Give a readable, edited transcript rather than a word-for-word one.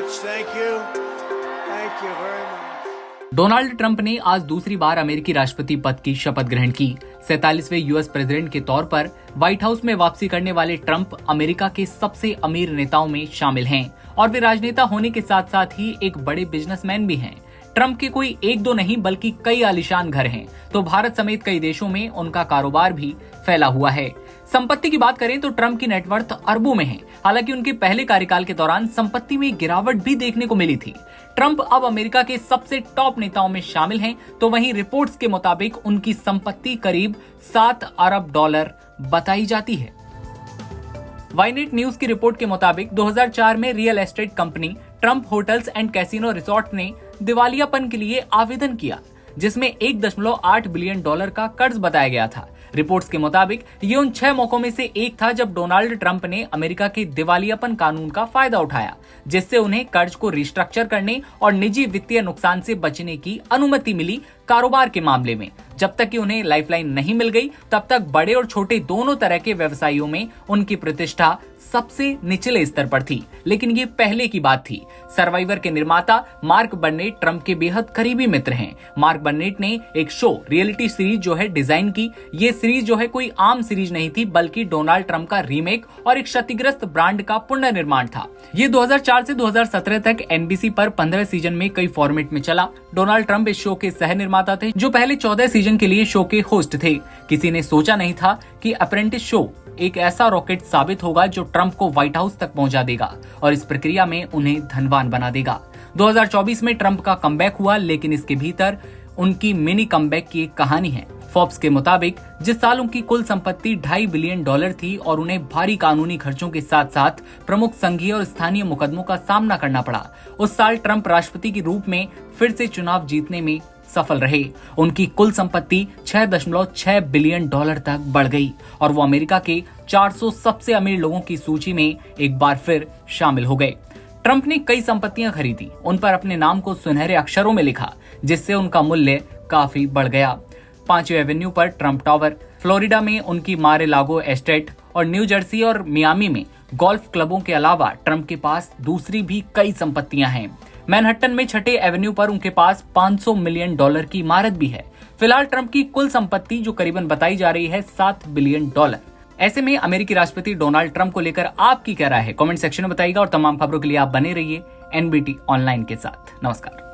much. Thank you. Thank you very much. Donald Trump ने आज दूसरी बार अमेरिकी राष्ट्रपति पद की शपथ ग्रहण की। 47वें यूएस प्रेसिडेंट के तौर पर व्हाइट हाउस में वापसी करने वाले ट्रंप अमेरिका के सबसे अमीर नेताओं में शामिल हैं और वे राजनेता होने के साथ साथ ही एक बड़े बिजनेसमैन भी हैं। ट्रंप के कोई एक दो नहीं बल्कि कई आलीशान घर हैं, तो भारत समेत कई देशों में उनका कारोबार भी फैला हुआ है। संपत्ति की बात करें तो ट्रंप की नेटवर्थ अरबों में है। हालांकि उनके पहले कार्यकाल के दौरान संपत्ति में गिरावट भी देखने को मिली थी। ट्रंप अब अमेरिका के सबसे टॉप नेताओं में शामिल हैं, तो वहीं रिपोर्ट्स के मुताबिक उनकी संपत्ति करीब 7 अरब डॉलर बताई जाती है। वाईनेट न्यूज की रिपोर्ट के मुताबिक 2004 में real estate company Trump hotels and casino resort ने दिवालियापन के लिए आवेदन किया, जिसमें 1.8 बिलियन डॉलर का कर्ज बताया गया था। रिपोर्ट्स के मुताबिक ये उन 6 मौकों में से एक था जब डोनाल्ड ट्रंप ने अमेरिका के दिवालियापन कानून का फायदा उठाया, जिससे उन्हें कर्ज को रिस्ट्रक्चर करने और निजी वित्तीय नुकसान से बचने की अनुमति मिली कारोबार के मामले में। जब तक कि उन्हें लाइफलाइन नहीं मिल गई, तब तक बड़े और छोटे दोनों तरह के व्यवसायियों में उनकी प्रतिष्ठा सबसे निचले स्तर पर थी। लेकिन ये पहले की बात थी। सर्वाइवर के निर्माता मार्क बर्नेट ट्रंप के बेहद करीबी मित्र हैं। मार्क बर्नेट ने एक शो रियलिटी सीरीज जो है डिजाइन की। ये सीरीज जो है कोई आम सीरीज नहीं थी, बल्कि डोनाल्ड ट्रंप का रीमेक और एक क्षतिग्रस्त ब्रांड का पुनर्निर्माण था। ये 2004 से 2017 तक एनबीसी पर 15 सीजन में कई फॉर्मेट में चला। डोनाल्ड ट्रंप इस शो के सह निर्माता थे, जो पहले 14 सीजन के लिए शो के होस्ट थे। किसी ने सोचा नहीं था कि अप्रेंटिस शो एक ऐसा रॉकेट साबित होगा जो ट्रंप को व्हाइट हाउस तक पहुंचा देगा और इस प्रक्रिया में उन्हें धनवान बना देगा। 2024 में ट्रंप का कमबैक हुआ, लेकिन इसके भीतर उनकी मिनी कमबैक की एक कहानी है। फोर्ब्स के मुताबिक जिस साल उनकी कुल संपत्ति 2.5 बिलियन डॉलर थी और उन्हें भारी कानूनी खर्चों के साथ साथ प्रमुख संघीय और स्थानीय मुकदमों का सामना करना पड़ा, उस साल ट्रंप राष्ट्रपति के रूप में फिर से चुनाव जीतने में सफल रहे। उनकी कुल संपत्ति 6.6 बिलियन डॉलर तक बढ़ गई और वो अमेरिका के 400 सबसे अमीर लोगों की सूची में एक बार फिर शामिल हो गए। ट्रंप ने कई संपत्तियां खरीदी, उन पर अपने नाम को सुनहरे अक्षरों में लिखा, जिससे उनका मूल्य काफी बढ़ गया। 5वीं एवेन्यू पर ट्रंप टावर, फ्लोरिडा में उनकी मार-ए-लागो एस्टेट और न्यू जर्सी और मियामी में गोल्फ क्लबों के अलावा ट्रंप के पास दूसरी भी कई संपत्तियां हैं। मैनहट्टन में 6ठी एवेन्यू पर उनके पास 500 मिलियन डॉलर की इमारत भी है। फिलहाल ट्रंप की कुल संपत्ति जो करीबन बताई जा रही है 7 बिलियन डॉलर। ऐसे में अमेरिकी राष्ट्रपति डोनाल्ड ट्रंप को लेकर आपकी क्या राय है, कमेंट सेक्शन में बताइएगा और तमाम खबरों के लिए आप बने रहिए एनबीटी ऑनलाइन के साथ। नमस्कार।